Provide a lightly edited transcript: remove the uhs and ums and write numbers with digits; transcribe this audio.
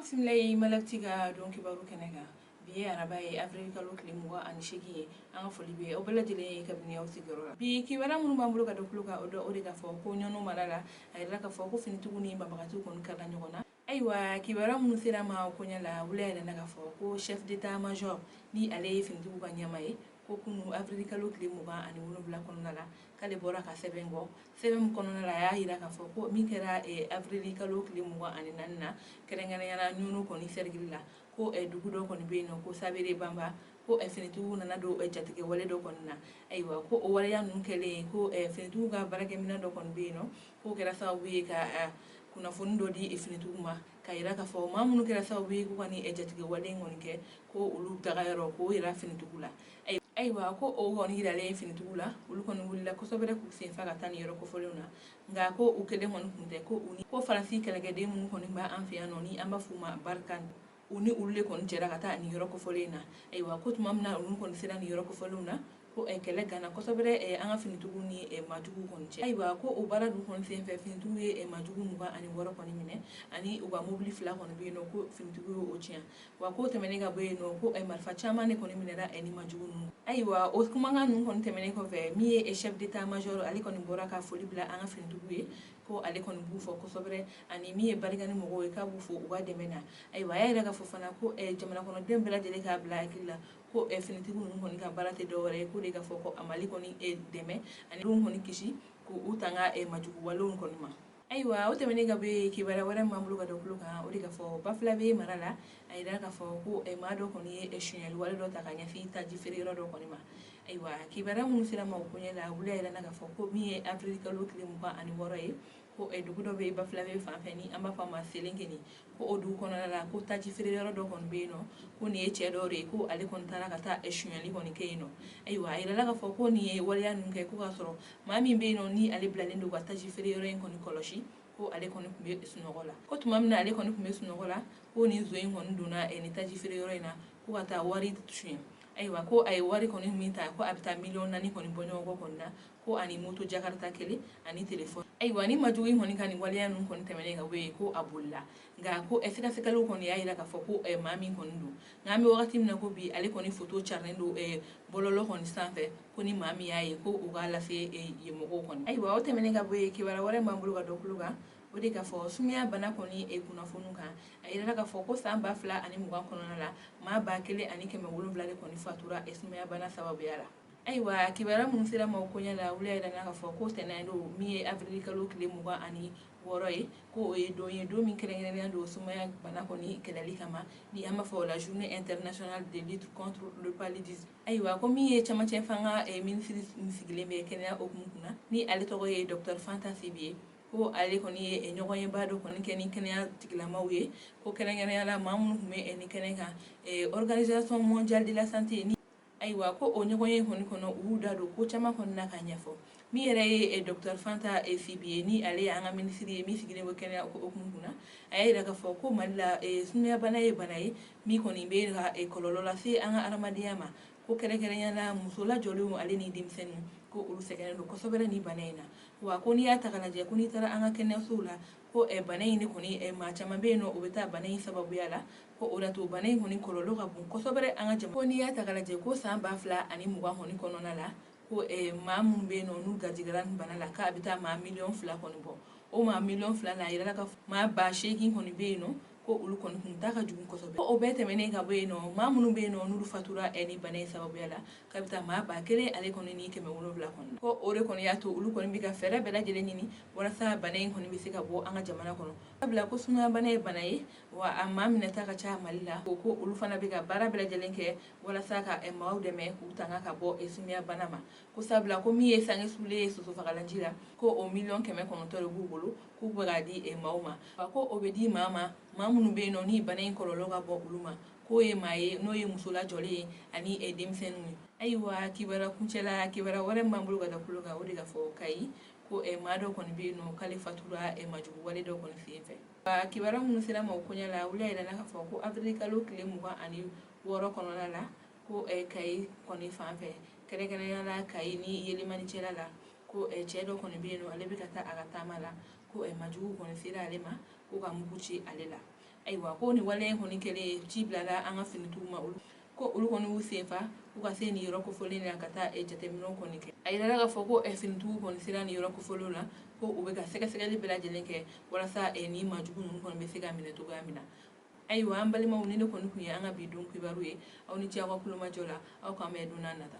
simlay malaktiga don kibaru kenega biye araba e avril kalo klimuwa an shigi an foli be o bela jele kabini o sigoro bi kibara mun bambulo ka dokluka o de ka fo ko nyono marala ay la ka fo ko fini tuguni babakatu kon kala nyogona aywa kibara mun sira ma ko nyala wula ila na ka fo ko chef d'état major ni ale fini tugu ka nyamaye ko kunu avril kalo klimuwa ani wono bla kon nala kale bora ka sebengo sebem kon nala ya hira ka fo ko mi kera e avril kalo klimuwa ani nanna kerengana yana nyono kon sergilla ko dugu do kon beno ko sabere bamba ko finitu nana do jatige wale do kon na aywa ko o wale ya nun kele ko finitu ga barake mina do kon beno ko kera sawi ka kuna fundo di finitu ma kayira ka fo mamunu kera sawi ko kani jatige wale ngon ke ko ulu tagayro ko ira finitu la aywa ko o woni hidale finitu la ulu kon wulla ko sobere ku se faga tan yoro ko foluna nga ko u kele hon kunte ko uni ko faransi kele gede mun kon ba an fiya noni amba fuma barkan uni ulle kon jera kata ni yoro ko folena aywa ko tumamna ulu kon sira ni yoro ko foluna ko kele gana ko sobere an finitu ni majugu kon je aywa ko o bara du kon se fe finitu majugu muga ani woro kon mine ani uba mobili fla kon be no ko finitu o tia wa ko temene ga be no ko marfa chama ne kon mine da eni majugu nu aywa o kuma nga nun kon temene ko fe mi chef d'état major ali kon bora ka foli bla an finitu ko ale kon bu fo ko sobere ani mi barigani mogo ka bu fo uga demena aywa ya daga fo fana ko jamana kono dembela dele ka bla akilla ko finitu nun kon ka barate dore ko de ka fo ko amali koni deme ani dum koni kishi ko utanga majugu walon kon ma aywa o temene ga be kibara wara mamlu ga doklu ka o de ka fo bafla be marala ay da ka fo ko mado koni shunyal wala do ta kanya fi taji feriro do koni ma aywa kibara mun sira ma ko nyela wula ila na ka fo ko mi afrika lo klimu ba ani woro ko dugu do be bafla be fa feni amba fa ma selengeni ko o du kono la ko taji feriro do kon be no ko ni che do re ko ale kon tara ka ta shunyali koni keino aywa ila la ka fo ko ni wala nun ke ko ka soro mami be no ni ale blalendo ka taji feriro en koni koloshi ko ale koni kumbe sunogola ko tumamna ale koni kumbe sunogola ko ni zoin hon duna ni taji feriro ina ko ata wari tshim aywa ko ay wari koni minta ko abita million nani koni bonyo go konna ko ani moto jakarta kele ani telephone aywa ni majugi honi kani waliya nun koni temene ga we ko abulla nga ko efika fika lo koni ayira ka fo ko mami koni do ngami wakati mna ko bi ale koni photo charnendo bololo koni sanfe koni mami yaye ko ugala fe yemogo koni aywa o temene ga we ki wara wara mambulu ga dokuluga o de ka fo sumya bana koni kunafunu kan ayira ka fo ko samba fla ani mugan kono la ma ba kele ani keme wolonvla le koni fatura sumya bana sababu yala aywa kibara mun sira ma ko nyala wula ida na ka fo ko tenando mi avril kalo kile mugan ani woro ko do min kelen do sumya bana koni kelali kama ni ama fo la journée internationale de lutte contre le paludisme aywa ko mi chama fanga ministre sigile me kenya okuna ni ale to docteur Fanta Sibiye ko ale koni ɲɔgɔn ye ba do koni keni kɛnɛya tigilamaw ye ko kɛrɛnkɛrɛnya la maa minnu kun bɛ ni kɛnɛ kan organisation mondiale de la santé ni aywa ko o ɲɔgɔn ye koni kɔnɔ u da do ko caman kɔni na ka ɲɛfɔ min yɛrɛ ye docteur Fanta Sibiye ni ale ye an ka ministre ye min sigilen bɛ kɛnɛya okumu kunna a y'a yira k'a fɔ ko Mali la sumaya bana ye bana ye min kɔni bɛ ka kɔlɔlɔ lase an ka adamadenya ma ko kɛrɛnkɛrɛnya la muso lajɔlenw ale ni denmisɛnninw ko olu sɛgɛnnen don kosɛbɛ ni bana in na wa ko n'i y'a ta ka lajɛ ko n'i taara an ka kɛnɛyasow la ko bana in de kɔni maa caman bɛ yen nɔ o bɛ taa bana in sababuya la ko o de to bana in kɔni kɔlɔlɔ ka bon kosɛbɛ an ka jamana ko n'i y'a ta ka lajɛ ko san 2020 kɔni kɔnɔna la ko maa minnu bɛ yen nɔ n'u gajigara nin bana la k'a bɛ taa maa 2 million kɔni bɔ o maa 2 million la a yɛrɛ ka maa 80,000 kɔni bɛ yen nɔ ko olu kɔni kun ta ka jugu kosɛbɛ ko o bɛɛ tɛmɛnen ka bɔ yen nɔ maa minnu bɛ yen nɔ n'olu fatura ni bana in sababuya la k'a bɛ taa maa 1,000 ale kɔni ni 700 kɔni ko o de kɔni y'a to olu kɔni bɛ ka fɛɛrɛ bɛɛ lajɛlen ɲini walasa bana in kɔni bɛ se ka bɔ an ka jamana kɔnɔ sabula ko sumaya bana ye bana ye wa a maa minɛta ka ca Mali la ko olu fana bɛ ka baara bɛɛ lajɛlen kɛ walasa ka maaw dɛmɛ k'u tanga ka bɔ sumaya bana ma ko sabula ko min ye sange sulen ye soso fagalanji la ko o 900,000 de b'u bolo k'u bɛ k'a di maaw ma wa ko o bɛ di maa ma maa minnu bɛ yen nɔ ni bana in kɔlɔlɔ ka bɔ olu ma k'o ye maa ye n'o ye muso lajɔlen ye ani denmisɛnninw ye ayiwa kibara kuncɛla kibara wɛrɛ min b'an bolo ka da kulo kan o de ka fɔ Kayi ko maa dɔ kɔni bɛ yen nɔ k'ale fatura majugu wale dɔ kɔni sen fɛ kibara minnu sera ma o koɲɛ la wula yɛrɛ na ka fɔ ko avril kalo tile 26 kɔnɔna la ko Kayi kɔni fan fɛ kɛrɛnkɛrɛnnenya la Kayi ni Yelemani cɛla la ko cɛ dɔ kɔni bɛ yen nɔ ale bɛ ka taa a ka taama la ko majugu kɔni sera ale ma ko ka mugu ci ale la ayiwa ko ni wale kɔni kɛlen ci bilala an ka finitigiw ma olu ko olu kɔni y'u senfa u ka se nin yɔrɔ kofɔlen na ka taa jateminɛw kɔni kɛ a yirala k'a fɔ ko finitigiw kɔni sera nin yɔrɔ kofɔlenw na ko u bɛ ka sɛgɛsɛgɛli bɛɛ lajɛlen kɛ walasa nin majugu ninnu kɔni bɛ se ka minɛ cogoya min na ayiwa an balimaw ni ne kɔni kun ye an ka bi don kibaru ye aw ni ce aw ka kulomajɔ la aw k'an bɛn don n'a nata